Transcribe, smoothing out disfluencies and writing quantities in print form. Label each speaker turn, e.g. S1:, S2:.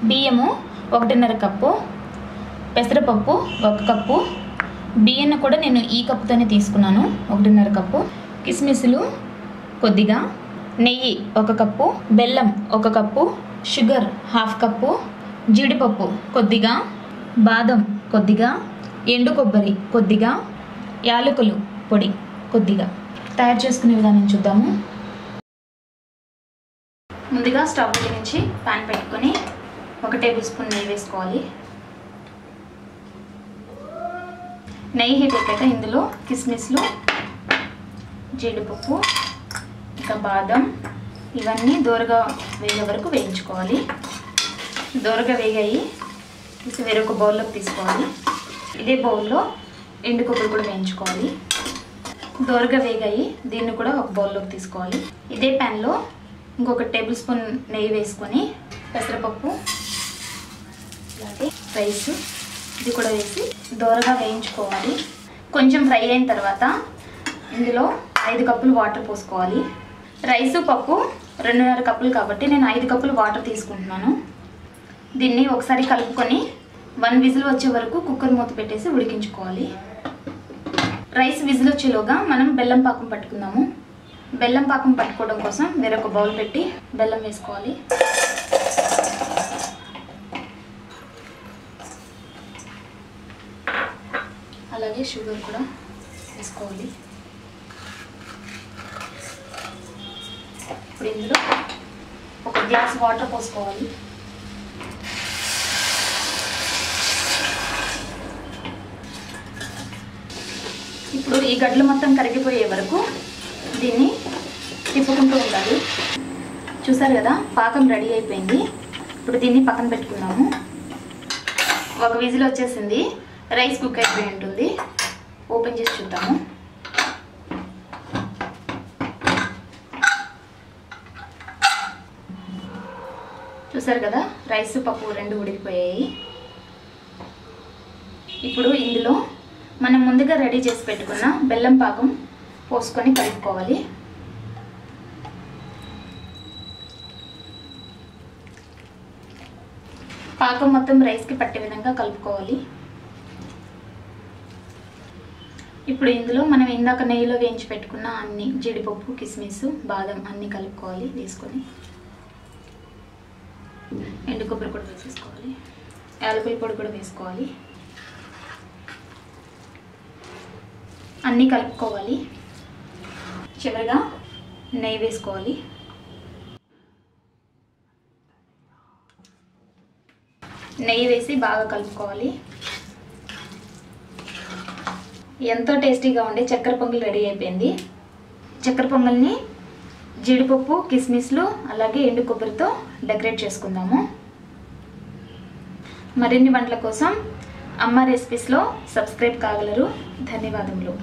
S1: బియ్యము 1.5 కప్పు, పెసరపప్పు 1 కప్పు, బియ్యాన్ని కూడా నేను ఈ కప్పుతోనే తీసుకున్నాను 1.5 కప్పు, కిస్మిస్లు కొద్దిగా, నెయ్యి 1 కప్పు, బెల్లం 1 కప్పు, షుగర్ 1/2 కప్పు, జీడిపప్పు కొద్దిగా, బాదం కొద్దిగా, ఎండు కొబ్బరి కొద్దిగా, యాలకులు పొడి కొద్దిగా. తయారు చేసుకునే విధానం చూద్దాము. ముందుగా స్టవ్ వెలిగించి పాన్ పెట్టుకొని 1 టేబుల్ స్పూన్ నెయ్యి వేసుకోవాలి. నెయ్యి హీట్ ఎక్కాక ఇందులో కిస్మిస్లు, జీడిపప్పు, ఇంకా బాదం ఇవన్నీ దోరగా వేగే వరకు వేయించుకోవాలి. దోరగా వేగాయి వేరొక బౌల్లోకి తీసుకోవాలి. ఇదే బౌల్లో ఎండు కొబ్బరి కూడా వేయించుకోవాలి. దోరగా వేగాయి దీన్ని కూడా ఒక బౌల్లోకి తీసుకోవాలి. ఇదే ప్యాన్లో ఇంకొక టేబుల్ స్పూన్ నెయ్యి వేసుకొని పెసరపప్పు అలాగే రైస్ ఇది కూడా వేసి దోరగా వేయించుకోవాలి. కొంచెం ఫ్రై అయిన తర్వాత ఇందులో 5 కప్పులు వాటర్ పోసుకోవాలి. రైసు పప్పు 2.5 కప్పులు కాబట్టి నేను 5 కప్పులు వాటర్ తీసుకుంటున్నాను. దీన్ని ఒకసారి కలుపుకొని 1 విజిల్ వచ్చే వరకు కుక్కర్ మూత పెట్టేసి ఉడికించుకోవాలి. రైస్ విజిల్ వచ్చేలోగా మనం బెల్లం పాకం పట్టుకుందాము. బెల్లం పాకం పట్టుకోవడం కోసం వేరొక బౌల్ పెట్టి బెల్లం వేసుకోవాలి. అలాగే షుగర్ కూడా వేసుకోవాలి. ఇప్పుడు ఇందులో 1 గ్లాస్ వాటర్ పోసుకోవాలి. ఇప్పుడు ఈ గడ్డలు మొత్తం కరిగిపోయే వరకు దీన్ని తిప్పుకుంటూ ఉండాలి. చూసారు కదా పాకం రెడీ అయిపోయింది. ఇప్పుడు దీన్ని పక్కన పెట్టుకుందాము. 1 విజిల్ వచ్చేసింది. రైస్ కుక్ అయిపోయి ఉంటుంది. ఓపెన్ చేసి చూద్దాము. చూసారు కదా రైస్ పప్పు 2 ఉడికిపోయాయి. ఇప్పుడు ఇందులో మనం ముందుగా రెడీ చేసి పెట్టుకున్న బెల్లం పాకం పోసుకొని కలుపుకోవాలి. పాకం మొత్తం రైస్కి పట్టే విధంగా కలుపుకోవాలి. ఇప్పుడు ఇందులో మనం ఇందాక నెయ్యిలో వేయించి పెట్టుకున్న అన్ని జీడిపప్పు, కిస్మిస్, బాదం అన్నీ కలుపుకోవాలి. వేసుకొని ఎండు కొబ్బరి కూడా వేసేసుకోవాలి. యాలకుల పొడి కూడా వేసుకోవాలి. అన్నీ కలుపుకోవాలి. చివరిగా నెయ్యి వేసుకోవాలి. నెయ్యి వేసి బాగా కలుపుకోవాలి. ఎంతో టేస్టీగా ఉండే చక్కెర పొంగల్ రెడీ అయిపోయింది. చక్కెర పొంగల్ని జీడిపప్పు, కిస్మిస్లు అలాగే ఎండు కొబ్బరితో డెకరేట్ చేసుకుందాము. మరిన్ని వంటల కోసం అమ్మ రెసిపీస్లో సబ్స్క్రైబ్ కాగలరు. ధన్యవాదములు.